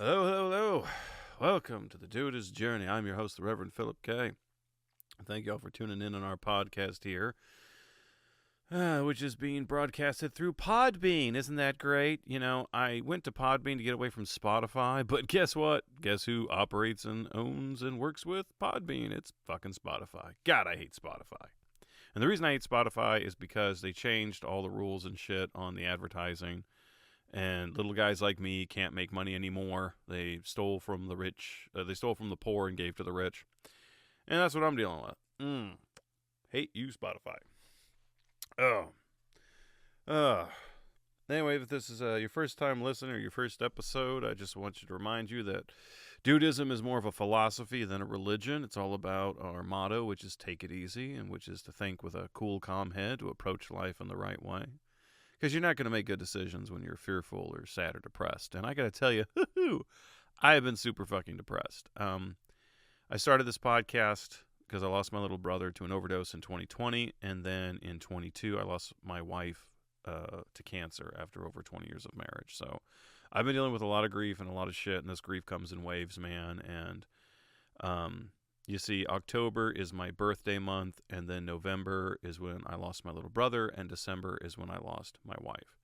Hello, hello, hello. Welcome to the Dudeist Journey. I'm your host, the Reverend Phillip K. Thank you all for tuning in on our podcast here, which is being broadcasted through Podbean. Isn't that great? You know, I went to Podbean to get away from Spotify, but guess what? Guess who operates and owns and works with Podbean? It's fucking Spotify. God, I hate Spotify. And the reason I hate Spotify is because they changed all the rules and shit on the advertising. And little guys like me can't make money anymore. They stole from the rich. They stole from the poor and gave to the rich. And that's what I'm dealing with. Hate you, Spotify. Oh. Anyway, if this is your first time listening or your first episode, I just want you to remind you that Dudeism is more of a philosophy than a religion. It's all about our motto, which is take it easy, and which is to think with a cool, calm head, to approach life in the right way. Because you're not going to make good decisions when you're fearful or sad or depressed. And I got to tell you, I have been super fucking depressed. I started this podcast because I lost my little brother to an overdose in 2020. And then in 22, I lost my wife to cancer after over 20 years of marriage. So I've been dealing with a lot of grief and a lot of shit. And this grief comes in waves, man. And you see, October is my birthday month, and then November is when I lost my little brother, and December is when I lost my wife.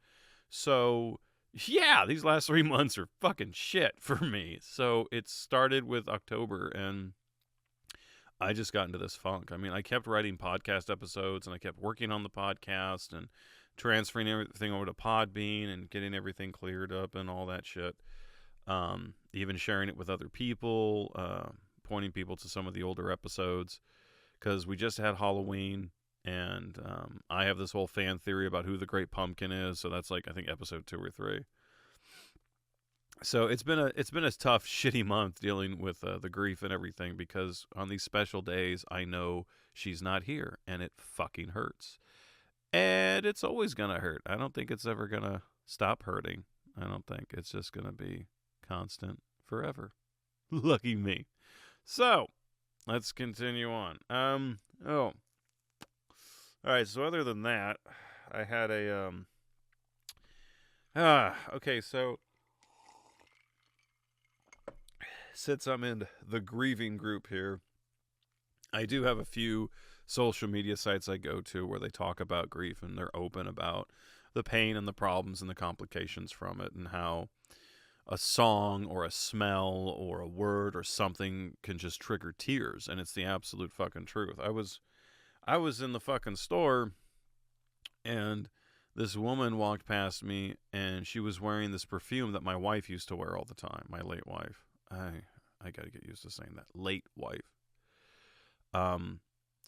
So, yeah, these last 3 months are fucking shit for me. So it started with October, and I just got into this funk. I mean, I kept writing podcast episodes, and I kept working on the podcast, and transferring everything over to Podbean, and getting everything cleared up, and all that shit. Even sharing it with other people, pointing people to some of the older episodes, because we just had Halloween, and I have this whole fan theory about who the Great Pumpkin is. So that's like, I think, episode 2 or 3. So it's been a tough, shitty month dealing with the grief and everything, because on these special days I know she's not here, and it fucking hurts, and it's always gonna hurt. I don't think it's ever gonna stop hurting. I don't think it's just gonna be constant forever. Lucky me. So, let's continue on. All right, so other than that, I had okay, so, since I'm in the grieving group here, I do have a few social media sites I go to where they talk about grief, and they're open about the pain and the problems and the complications from it, and how a song or a smell or a word or something can just trigger tears, and it's the absolute fucking truth. I was in the fucking store, and this woman walked past me, and she was wearing this perfume that my wife used to wear all the time, my late wife. I got to get used to saying that. Late wife.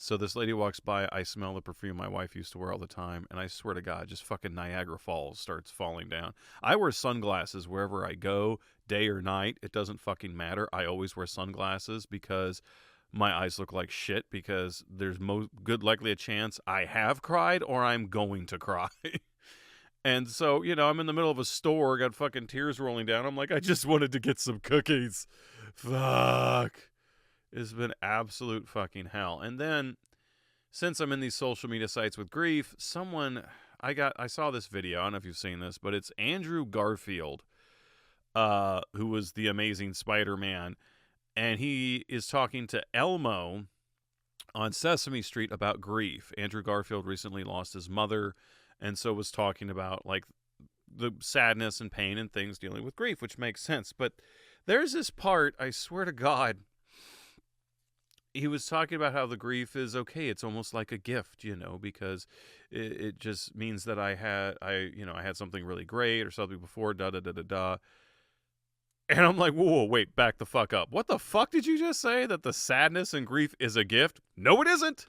So this lady walks by, I smell the perfume my wife used to wear all the time, and I swear to God, just fucking Niagara Falls starts falling down. I wear sunglasses wherever I go, day or night. It doesn't fucking matter. I always wear sunglasses because my eyes look like shit, because there's good likely a chance I have cried or I'm going to cry. And so, you know, I'm in the middle of a store, got fucking tears rolling down. I'm like, I just wanted to get some cookies. Fuck. It's been absolute fucking hell. And then, since I'm in these social media sites with grief, I saw this video. I don't know if you've seen this, but it's Andrew Garfield, who was the Amazing Spider-Man, and he is talking to Elmo on Sesame Street about grief. Andrew Garfield recently lost his mother, and so was talking about, like, the sadness and pain and things dealing with grief, which makes sense. But there's this part, I swear to God, he was talking about how the grief is okay. It's almost like a gift, you know, because it just means that I had something really great or something before, da da da da da. And I'm like, whoa, wait, back the fuck up. What the fuck did you just say? That the sadness and grief is a gift? No, it isn't.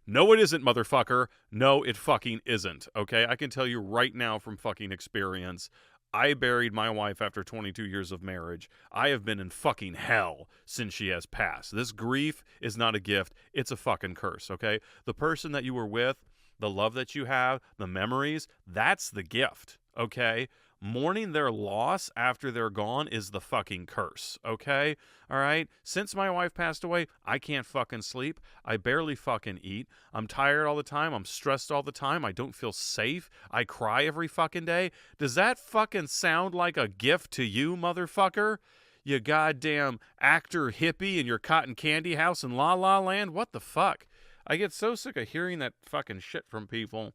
No, it isn't, motherfucker. No, it fucking isn't. Okay, I can tell you right now from fucking experience. I buried my wife after 22 years of marriage. I have been in fucking hell since she has passed. This grief is not a gift. It's a fucking curse, okay? The person that you were with, the love that you have, the memories, that's the gift, okay? Mourning their loss after they're gone is the fucking curse, okay? All right? Since my wife passed away, I can't fucking sleep. I barely fucking eat. I'm tired all the time. I'm stressed all the time. I don't feel safe. I cry every fucking day. Does that fucking sound like a gift to you, motherfucker? you goddamn actor hippie in your cotton candy house in La La Land? What the fuck? I get so sick of hearing that fucking shit from people.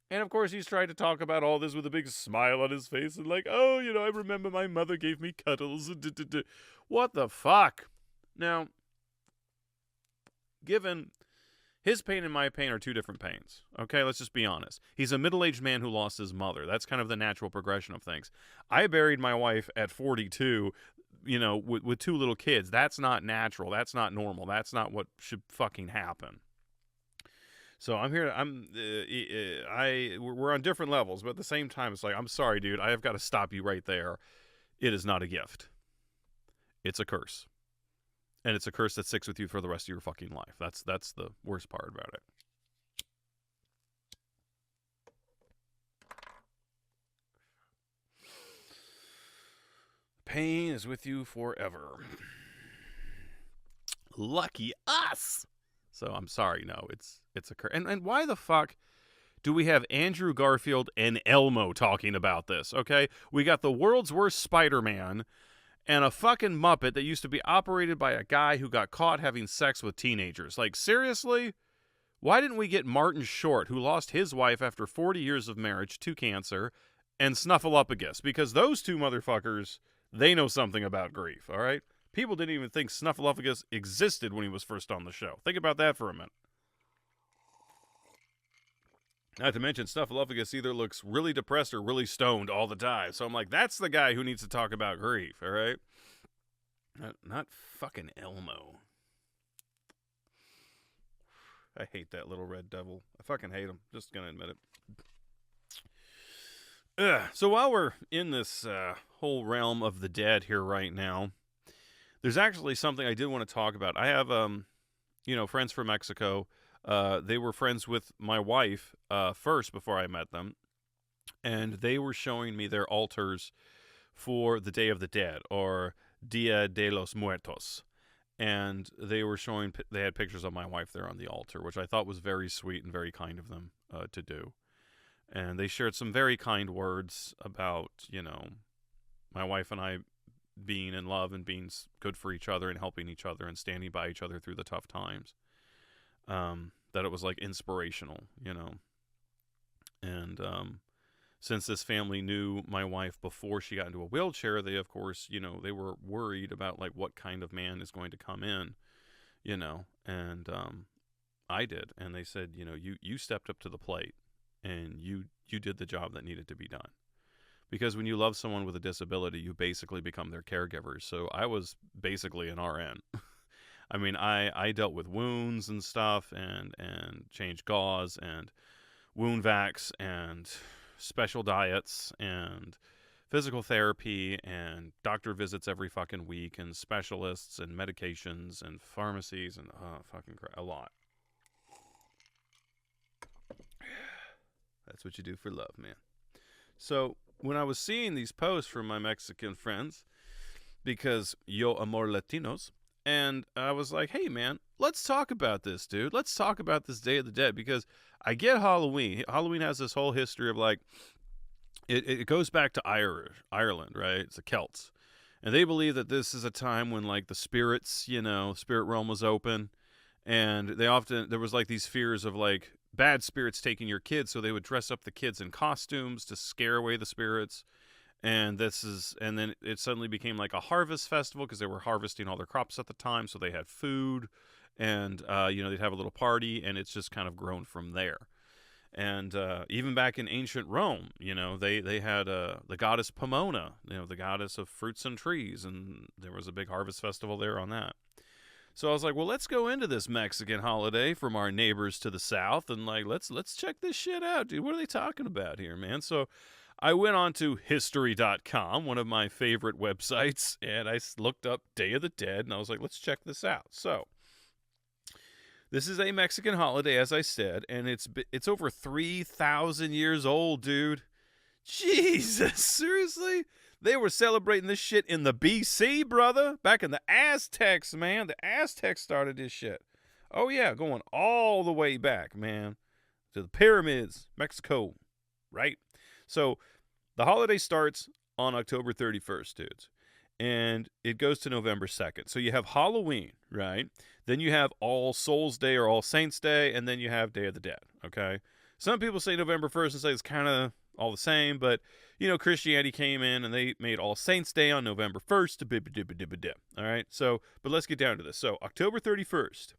And of course, he's tried to talk about all this with a big smile on his face and like, oh, I remember my mother gave me cuddles. What the fuck? Now, given his pain and my pain are two different pains, okay? Let's just be honest. He's a middle-aged man who lost his mother. That's kind of the natural progression of things. I buried my wife at 42, with two little kids. That's not natural. That's not normal. That's not what should fucking happen. So I'm here. We're on different levels, but at the same time, it's like, I'm sorry, dude. I have got to stop you right there. It is not a gift. It's a curse, and it's a curse that sticks with you for the rest of your fucking life. That's the worst part about it. Pain is with you forever. Lucky us. So I'm sorry, no, it's a curse. And why the fuck do we have Andrew Garfield and Elmo talking about this, okay? We got the world's worst Spider-Man and a fucking Muppet that used to be operated by a guy who got caught having sex with teenagers. Like, seriously? Why didn't we get Martin Short, who lost his wife after 40 years of marriage to cancer, and Snuffleupagus? Because those two motherfuckers, they know something about grief, all right? People didn't even think Snuffleupagus existed when he was first on the show. Think about that for a minute. Not to mention, Snuffleupagus either looks really depressed or really stoned all the time. So I'm like, that's the guy who needs to talk about grief, all right? Not fucking Elmo. I hate that little red devil. I fucking hate him. Just gonna admit it. So while we're in this whole realm of the dead here right now, there's actually something I did want to talk about. I have, friends from Mexico. They were friends with my wife first before I met them, and they were showing me their altars for the Day of the Dead, or Dia de los Muertos. And they had pictures of my wife there on the altar, which I thought was very sweet and very kind of them to do. And they shared some very kind words about, my wife and I being in love and being good for each other and helping each other and standing by each other through the tough times. That it was like inspirational, And since this family knew my wife before she got into a wheelchair, they, of course, they were worried about like what kind of man is going to come in, and I did. And they said, you stepped up to the plate and you did the job that needed to be done. Because when you love someone with a disability, you basically become their caregivers. So I was basically an RN. I mean, I dealt with wounds and stuff and changed gauze and wound vacs and special diets and physical therapy and doctor visits every fucking week and specialists and medications and pharmacies and a lot. That's what you do for love, man. So when I was seeing these posts from my Mexican friends, because yo amor Latinos, and I was like, hey, man, let's talk about this, dude. Let's talk about this Day of the Dead, because I get Halloween. Halloween has this whole history of, like, it goes back to Ireland, right? It's the Celts. And they believe that this is a time when, like, the spirits, spirit realm was open. And there was, like, these fears of, like, bad spirits taking your kids, so they would dress up the kids in costumes to scare away the spirits. And then it suddenly became like a harvest festival because they were harvesting all their crops at the time, so they had food, and they'd have a little party, and it's just kind of grown from there. And even back in ancient Rome, they had the goddess Pomona, the goddess of fruits and trees, and there was a big harvest festival there on that. So I was like, well, let's go into this Mexican holiday from our neighbors to the south, and like let's check this shit out, dude. What are they talking about here, man? So I went on to history.com, one of my favorite websites, and I looked up Day of the Dead, and I was like, let's check this out. So this is a Mexican holiday, as I said, and it's over 3,000 years old, dude. Jesus, seriously? They were celebrating this shit in the BC, brother. Back in the Aztecs, man. The Aztecs started this shit. Oh, yeah, going all the way back, man, to the pyramids, Mexico, right? So the holiday starts on October 31st, dudes. and it goes to November 2nd. So you have Halloween, right? Then you have All Souls Day or All Saints Day, and then you have Day of the Dead, okay? Some people say November 1st and say it's kind of all the same, but, Christianity came in and they made All Saints Day on November 1st. All right? So, but let's get down to this. So, October 31st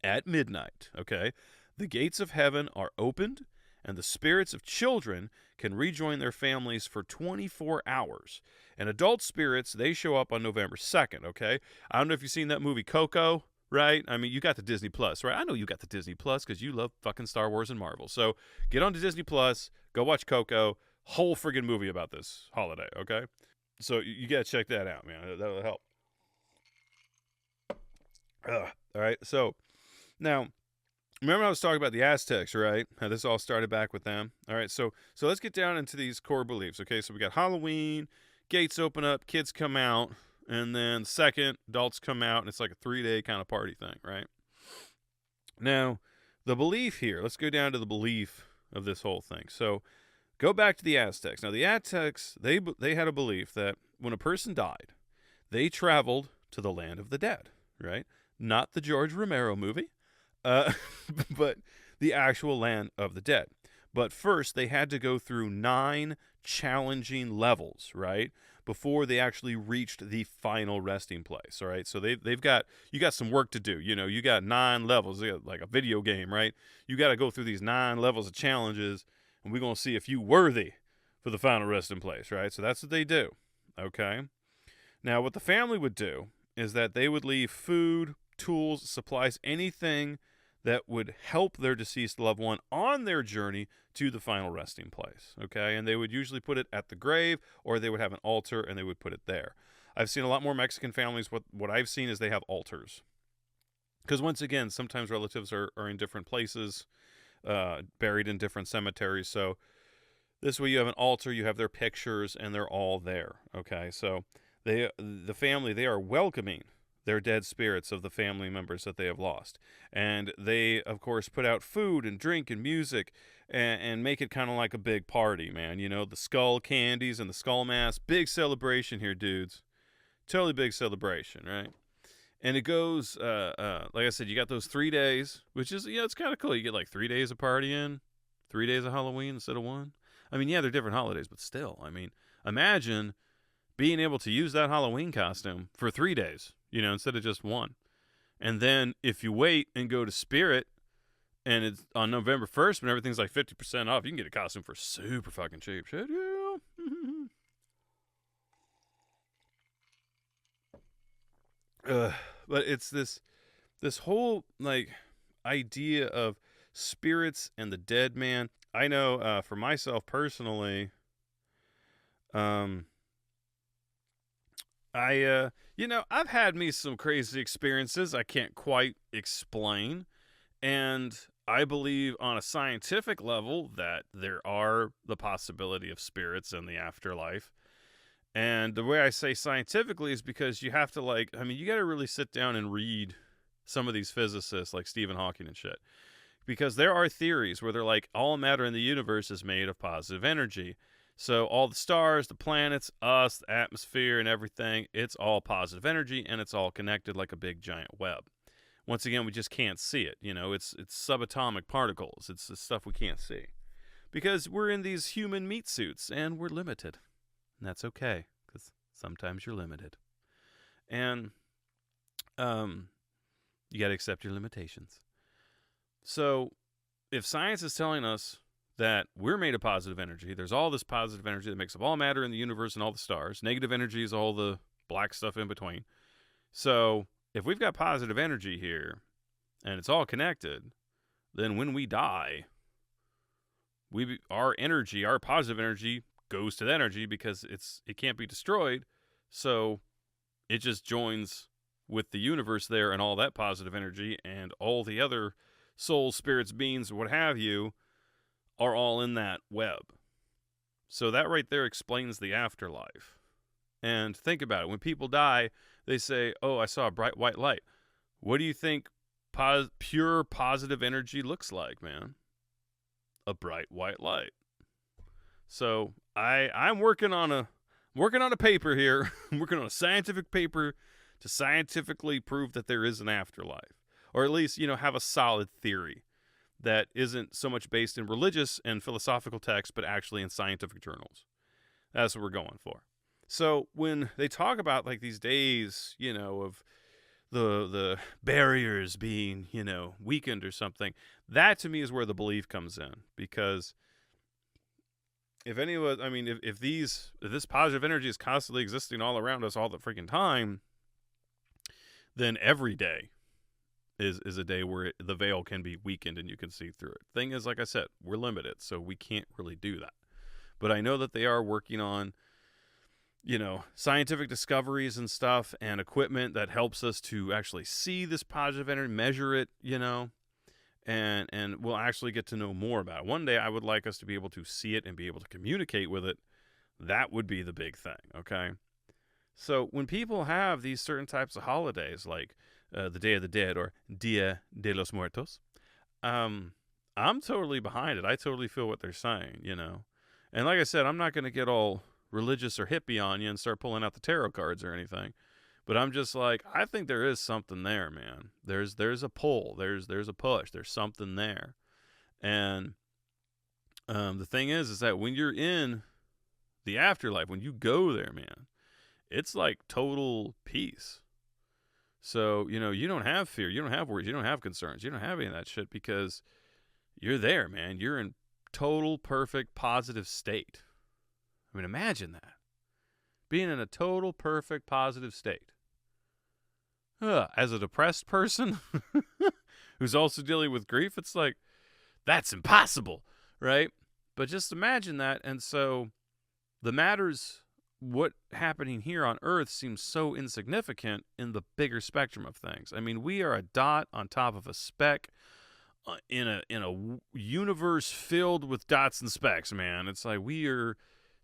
at midnight, okay, the gates of heaven are opened, and the spirits of children can rejoin their families for 24 hours. And adult spirits, they show up on November 2nd, okay? I don't know if you've seen that movie Coco, right? I mean, you got the Disney Plus, right? I know you got the Disney Plus because you love fucking Star Wars and Marvel. So get on to Disney Plus, go watch Coco, whole friggin' movie about this holiday, okay? So you got to check that out, man. That'll help. All right, so now, remember I was talking about the Aztecs, right? How this all started back with them. All right, so let's get down into these core beliefs, okay? So we got Halloween, gates open up, kids come out, and then second, adults come out, and it's like a 3-day kind of party thing, right? Now, the belief here, let's go down to the belief of this whole thing. So go back to the Aztecs. Now, the Aztecs, they had a belief that when a person died, they traveled to the land of the dead, right? Not the George Romero movie, but the actual land of the dead. But first, they had to go through 9 challenging levels, right, before they actually reached the final resting place. All right, so you got some work to do. You got 9 levels, like a video game, right? You got to go through these 9 levels of challenges, and we're gonna see if you worthy for the final resting place, right? So that's what they do. Okay. Now, what the family would do is that they would leave food, tools, supplies, anything that would help their deceased loved one on their journey to the final resting place, okay? And they would usually put it at the grave, or they would have an altar and they would put it there. I've seen a lot more Mexican families. What I've seen is they have altars. Because once again, sometimes relatives are in different places, buried in different cemeteries. So this way you have an altar, you have their pictures, and they're all there, okay? So the family, they are welcoming their dead spirits of the family members that they have lost. And they, of course, put out food and drink and music and make it kind of like a big party, man. The skull candies and the skull mass. Big celebration here, dudes. Totally big celebration, right? And it goes, like I said, you got those 3 days, which is, it's kind of cool. You get like 3 days of partying, 3 days of Halloween instead of 1. I mean, yeah, they're different holidays, but still, I mean, imagine being able to use that Halloween costume for 3 days, instead of just 1. And then if you wait and go to Spirit, and it's on November 1st when everything's like 50% off, you can get a costume for super fucking cheap. Shit, yeah. But it's this whole, like, idea of spirits and the dead, man. I know for myself personally, I've had me some crazy experiences I can't quite explain. And I believe on a scientific level that there are the possibility of spirits in the afterlife. And the way I say scientifically is because you have to, you got to really sit down and read some of these physicists like Stephen Hawking and shit. Because there are theories where they're like, all matter in the universe is made of positive energy. So all the stars, the planets, us, the atmosphere, and everything, it's all positive energy, and it's all connected like a big giant web. Once again, we just can't see it. It's subatomic particles. It's the stuff we can't see. Because we're in these human meat suits, and we're limited. And that's okay, because sometimes you're limited. And you got to accept your limitations. So if science is telling us that we're made of positive energy, there's all this positive energy that makes up all matter in the universe and all the stars. Negative energy is all the black stuff in between. So if we've got positive energy here and it's all connected, then when we die, our energy, our positive energy, goes to that energy because it can't be destroyed. So it just joins with the universe there and all that positive energy, and all the other souls, spirits, beings, what have you, are all in that web. So that right there explains the afterlife. And think about it. When people die, they say, oh, I saw a bright white light. What do you think pure positive energy looks like, man? A bright white light. So I'm working on I'm working on a paper here. I'm working on a scientific paper to scientifically prove that there is an afterlife. Or at least, have a solid theory that isn't so much based in religious and philosophical texts, but actually in scientific journals. That's what we're going for. So when they talk about like these days, of the barriers being, weakened or something, that to me is where the belief comes in. Because if anyone, if this positive energy is constantly existing all around us all the freaking time, then every day is a day where the veil can be weakened and you can see through it. Thing is, like I said, we're limited, so we can't really do that. But I know that they are working on, scientific discoveries and stuff and equipment that helps us to actually see this positive energy, measure it, and we'll actually get to know more about it. One day I would like us to be able to see it and be able to communicate with it. That would be the big thing, okay? So when people have these certain types of holidays, like the Day of the Dead or Dia de los Muertos, I'm totally behind it. I totally feel what they're saying, And like I said, I'm not going to get all religious or hippie on you and start pulling out the tarot cards or anything. But I'm just like, I think there is something there, man. There's a pull. There's a push. There's something there. And the thing is that when you're in the afterlife, when you go there, man, it's like total peace. So, you don't have fear. You don't have worries. You don't have concerns. You don't have any of that shit because you're there, man. You're in total, perfect, positive state. Imagine that. Being in a total, perfect, positive state. As a depressed person who's also dealing with grief, it's like, that's impossible, right? But just imagine that. And so the matters, what happening here on Earth seems so insignificant in the bigger spectrum of things. We are a dot on top of a speck in a universe filled with dots and specks, man. It's like we are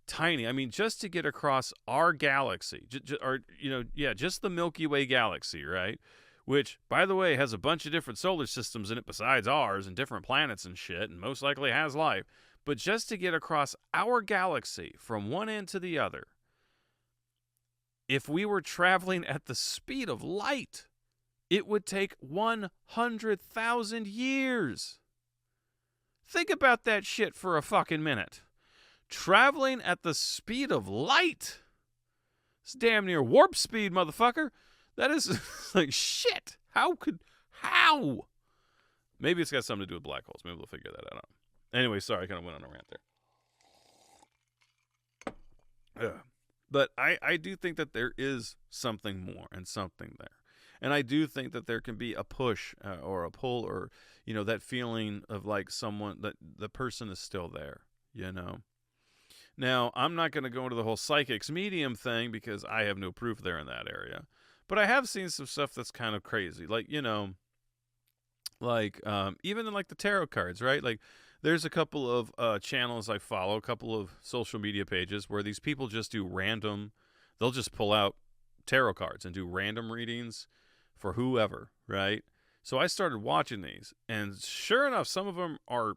tiny. Just to get across our galaxy, just the Milky Way galaxy, right? Which, by the way, has a bunch of different solar systems in it besides ours and different planets and shit, and most likely has life. But just to get across our galaxy from one end to the other, if we were traveling at the speed of light, it would take 100,000 years. Think about that shit for a fucking minute. Traveling at the speed of light. It's damn near warp speed, motherfucker. That is like shit. How? Maybe it's got something to do with black holes. Maybe we'll figure that out. Anyway, sorry, I kind of went on a rant there. But I do think that there is something more and something there. And I do think that there can be a push or a pull or, that feeling of like someone, that the person is still there, Now, I'm not going to go into the whole psychics medium thing because I have no proof there in that area. But I have seen some stuff that's kind of crazy. Like, even in like the tarot cards, right? Like there's a couple of channels I follow, a couple of social media pages where these people just do they'll just pull out tarot cards and do random readings for whoever, right? So I started watching these, and sure enough, some of them are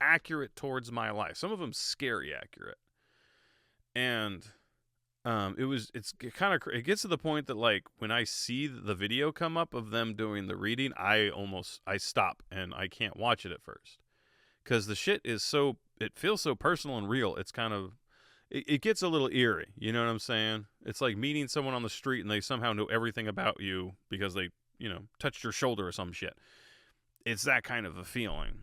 accurate towards my life. Some of them scary accurate. And it gets to the point that like when I see the video come up of them doing the reading, I stop and I can't watch it at first. Cause the shit is it feels so personal and real. It's kind of, it gets a little eerie. You know what I'm saying? It's like meeting someone on the street and they somehow know everything about you because they, touched your shoulder or some shit. It's that kind of a feeling.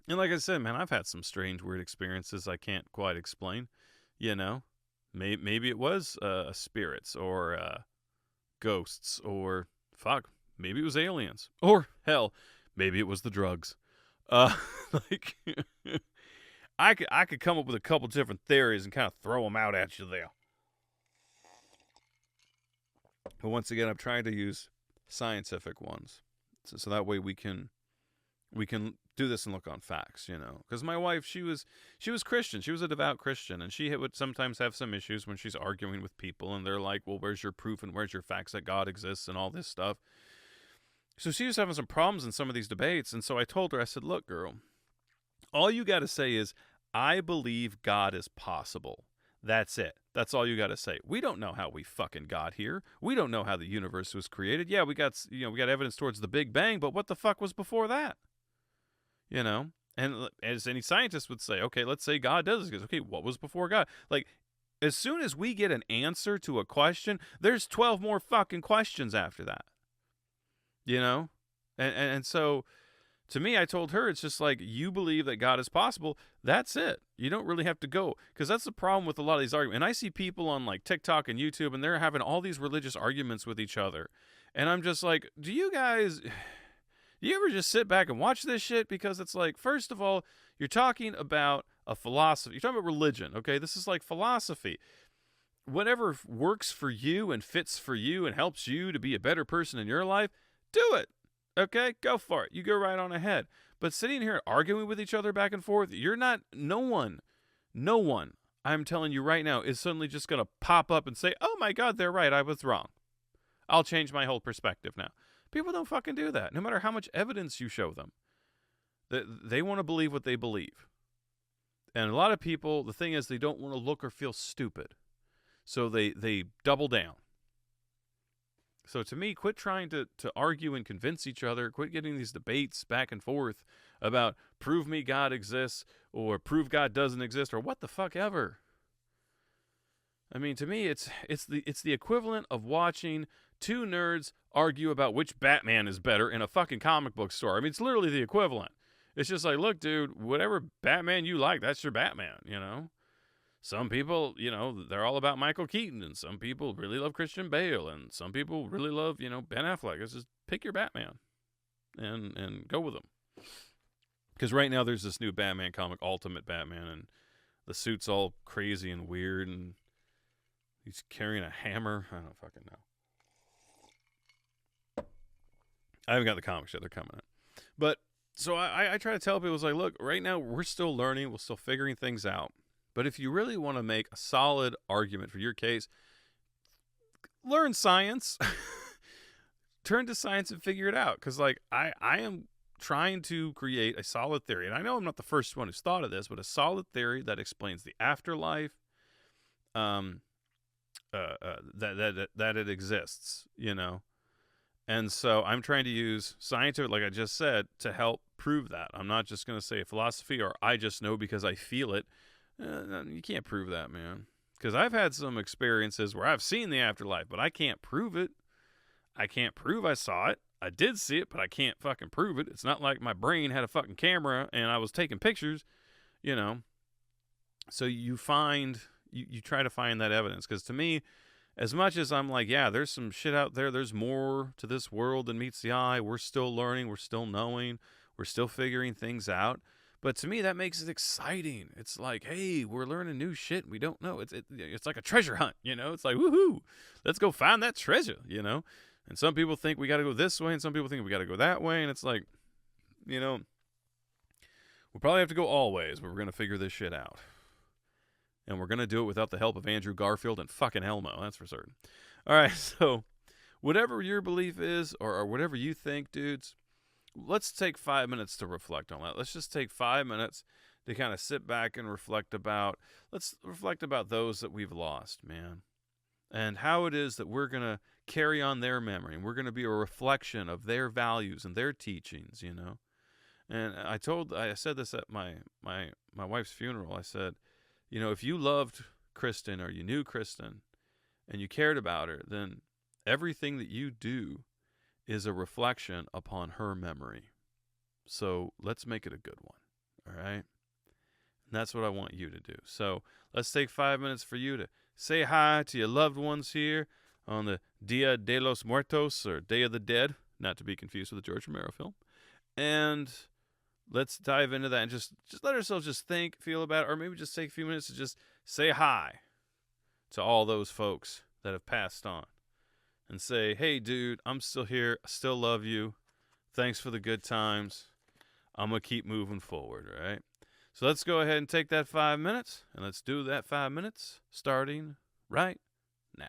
And like I said, man, I've had some strange, weird experiences I can't quite explain. Maybe it was spirits or ghosts or maybe it was aliens or hell, maybe it was the drugs. Like I could come up with a couple different theories and kind of throw them out at you there. But once again, I'm trying to use scientific ones, so that way we can do this and look on facts, Because my wife, she was Christian. She was a devout Christian, and she would sometimes have some issues when she's arguing with people, and they're like, well, where's your proof and where's your facts that God exists and all this stuff? So she was having some problems in some of these debates, and so I told her, I said, look, girl, all you got to say is, I believe God is possible. That's it. That's all you got to say. We don't know how we fucking got here. We don't know how the universe was created. Yeah, we got evidence towards the Big Bang, but what the fuck was before that? You know? And as any scientist would say, okay, let's say God does this. Okay, what was before God? Like, as soon as we get an answer to a question, there's 12 more fucking questions after that. You know? And so, to me, I told her, it's just like, you believe that God is possible. That's it. You don't really have to go. Because that's the problem with a lot of these arguments. And I see people on like TikTok and YouTube, and they're having all these religious arguments with each other. And I'm just like, do you ever just sit back and watch this shit? Because it's like, first of all, you're talking about a philosophy. You're talking about religion, okay? This is like philosophy. Whatever works for you and fits for you and helps you to be a better person in your life, do it. Okay, go for it. You go right on ahead. But sitting here arguing with each other back and forth, no one, I'm telling you right now, is suddenly just going to pop up and say, oh my God, they're right, I was wrong. I'll change my whole perspective now. People don't fucking do that, no matter how much evidence you show them. They want to believe what they believe. And a lot of people, the thing is, they don't want to look or feel stupid. So they double down. So to me, quit trying to argue and convince each other. Quit getting these debates back and forth about prove me God exists or prove God doesn't exist or what the fuck ever. I mean, to me, it's the equivalent of watching two nerds argue about which Batman is better in a fucking comic book store. I mean, it's literally the equivalent. It's just like, look, dude, whatever Batman you like, that's your Batman, you know? Some people, they're all about Michael Keaton, and some people really love Christian Bale, and some people really love, Ben Affleck. It's just pick your Batman and go with them. Because right now there's this new Batman comic, Ultimate Batman, and the suit's all crazy and weird, and he's carrying a hammer. I don't fucking know. I haven't got the comics yet. They're coming out. But, so I try to tell people, it's like, look, right now we're still learning. We're still figuring things out. But if you really want to make a solid argument for your case, learn science. Turn to science and figure it out. Because, like, I am trying to create a solid theory. And I know I'm not the first one who's thought of this, but a solid theory that explains the afterlife, that it exists, And so I'm trying to use scientific, like I just said, to help prove that. I'm not just going to say philosophy or I just know because I feel it. You can't prove that, man. Because I've had some experiences where I've seen the afterlife, but I can't prove it. I can't prove I saw it. I did see it, but I can't fucking prove it. It's not like my brain had a fucking camera and I was taking pictures, So you try to find that evidence. Because to me, as much as I'm like, yeah, there's some shit out there. There's more to this world than meets the eye. We're still learning. We're still knowing. We're still figuring things out. But to me, that makes it exciting. It's like, hey, we're learning new shit we don't know. It's like a treasure hunt, It's like, woohoo, let's go find that treasure, And some people think we got to go this way, and some people think we got to go that way. And it's like, we'll probably have to go all ways, but we're going to figure this shit out. And we're going to do it without the help of Andrew Garfield and fucking Elmo, that's for certain. All right, so whatever your belief is or whatever you think, dudes, let's take 5 minutes to reflect on that. Let's just take 5 minutes to kind of sit back and let's reflect about those that we've lost, man. And how it is that we're going to carry on their memory. And we're going to be a reflection of their values and their teachings, And I said this at my wife's funeral. I said, if you loved Kristen or you knew Kristen and you cared about her, then everything that you do is a reflection upon her memory. So let's make it a good one. All right? And that's what I want you to do. So let's take 5 minutes for you to say hi to your loved ones here on the Dia de los Muertos, or Day of the Dead, not to be confused with the George Romero film. And let's dive into that and just let ourselves just think, feel about it, or maybe just take a few minutes to just say hi to all those folks that have passed on. And say, hey, dude, I'm still here. I still love you. Thanks for the good times. I'm going to keep moving forward, all right? So let's go ahead and take that 5 minutes, and let's do that 5 minutes starting right now.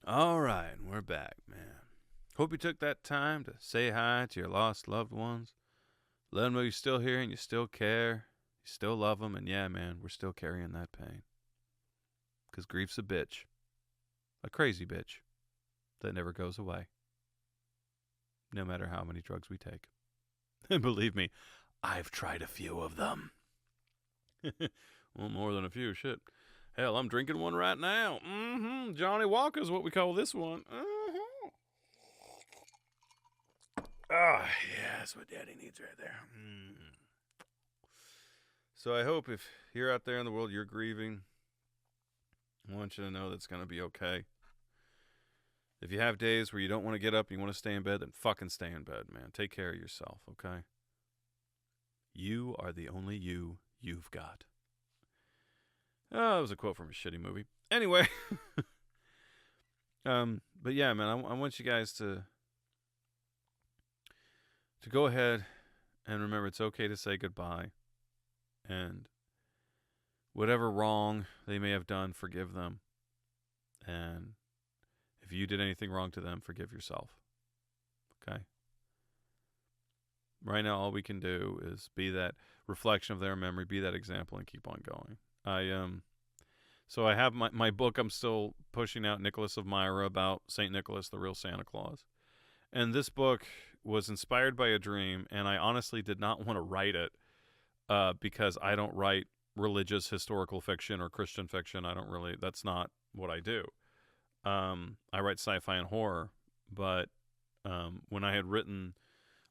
All right, we're back, man. Hope you took that time to say hi to your lost loved ones. Let them know you're still here and you still care. You still love them. And yeah, man, we're still carrying that pain. Because grief's a bitch. A crazy bitch that never goes away. No matter how many drugs we take. And believe me, I've tried a few of them. Well, more than a few, shit. Hell, I'm drinking one right now. Johnny Walker's what we call this one. Ah, yeah, that's what Daddy needs right there. So I hope if you're out there in the world, you're grieving, I want you to know that's going to be okay. If you have days where you don't want to get up and you want to stay in bed, then fucking stay in bed, man. Take care of yourself, okay? You are the only you've got. Oh, that was a quote from a shitty movie. Anyway. But yeah, man, I want you guys to go ahead and remember it's okay to say goodbye. And whatever wrong they may have done, forgive them. And if you did anything wrong to them, forgive yourself. Okay? Right now, all we can do is be that reflection of their memory, be that example, and keep on going. So I have my book I'm still pushing out, Nicholas of Myra, about St. Nicholas, the real Santa Claus. And this book was inspired by a dream, and I honestly did not want to write it because I don't write religious historical fiction or Christian fiction. That's not what I do. I write sci-fi and horror, but when I had written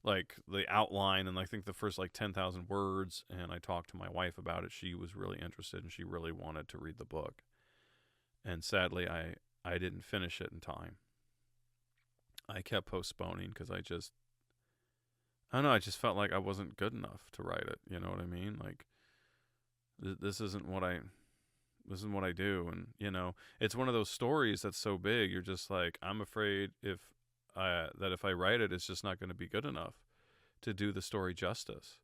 like the outline and I think the first like 10,000 words, and I talked to my wife about it, she was really interested and she really wanted to read the book. And sadly, I didn't finish it in time. I kept postponing because I just felt like I wasn't good enough to write it. You know what I mean? Like this isn't what I do. And you know, it's one of those stories that's so big. You're just like, I'm afraid if I write it, it's just not going to be good enough to do the story justice.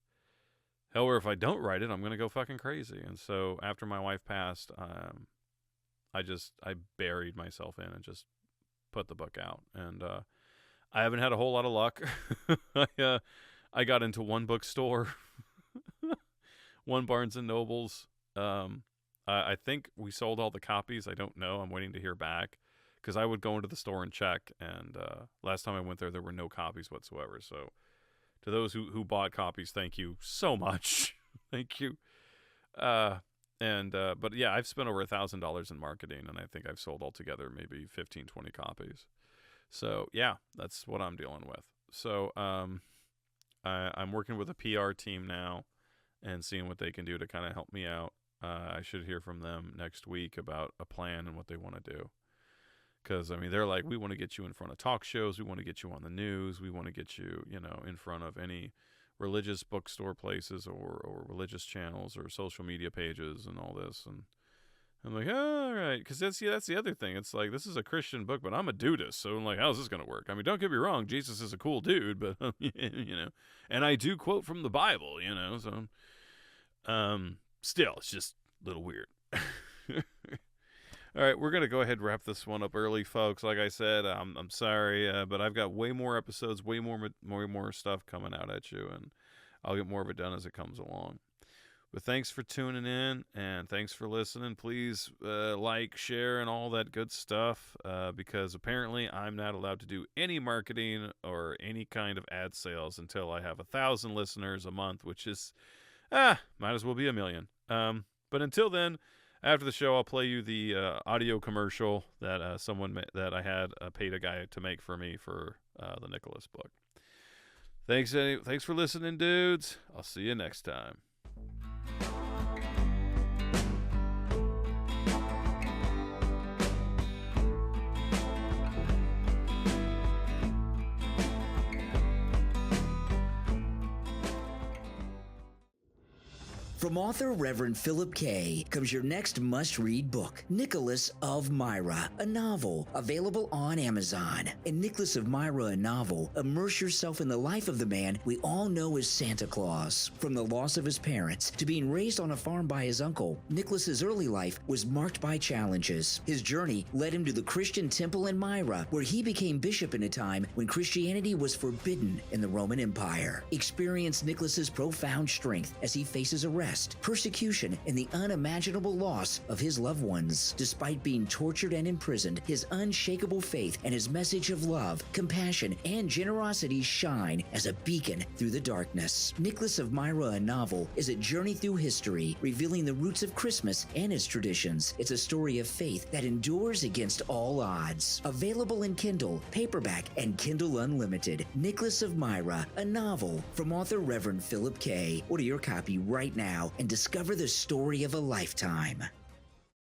However, if I don't write it, I'm going to go fucking crazy. And so after my wife passed, I buried myself in and just put the book out. And I haven't had a whole lot of luck. I got into one bookstore, one Barnes and Nobles. I think we sold all the copies. I don't know. I'm waiting to hear back. Because I would go into the store and check, and last time I went there were no copies whatsoever. So to those who bought copies, thank you so much. Thank you. But yeah, I've spent over $1,000 in marketing, and I think I've sold altogether maybe 15, 20 copies. So yeah, that's what I'm dealing with. So I'm working with a PR team now and seeing what they can do to kind of help me out. I should hear from them next week about a plan and what they want to do. Because, I mean, they're like, we want to get you in front of talk shows. We want to get you on the news. We want to get you, in front of any religious bookstore places or religious channels or social media pages and all this. And I'm like, oh, all right. Because that's the other thing. It's like, this is a Christian book, but I'm a Dudeist. So I'm like, how's this going to work? I mean, don't get me wrong. Jesus is a cool dude, but, and I do quote from the Bible, so still, it's just a little weird. All right, we're going to go ahead and wrap this one up early, folks. Like I said, I'm sorry, but I've got way more episodes, way more stuff coming out at you, and I'll get more of it done as it comes along. But thanks for tuning in, and thanks for listening. Please like, share, and all that good stuff, because apparently I'm not allowed to do any marketing or any kind of ad sales until I have 1,000 listeners a month, which is, might as well be 1 million. But until then, after the show, I'll play you the audio commercial that that I had paid a guy to make for me for the Nicholas book. Thanks for listening, dudes. I'll see you next time. From author Reverend Phillip K. comes your next must-read book, Nicholas of Myra, a novel, available on Amazon. In Nicholas of Myra, a novel, immerse yourself in the life of the man we all know as Santa Claus. From the loss of his parents to being raised on a farm by his uncle, Nicholas's early life was marked by challenges. His journey led him to the Christian temple in Myra, where he became bishop in a time when Christianity was forbidden in the Roman Empire. Experience Nicholas's profound strength as he faces arrest, persecution, and the unimaginable loss of his loved ones. Despite being tortured and imprisoned, his unshakable faith and his message of love, compassion, and generosity shine as a beacon through the darkness. Nicholas of Myra, a novel, is a journey through history, revealing the roots of Christmas and its traditions. It's a story of faith that endures against all odds. Available in Kindle, paperback, and Kindle Unlimited. Nicholas of Myra, a novel from author Reverend Phillip K. Order your copy right now and discover the story of a lifetime.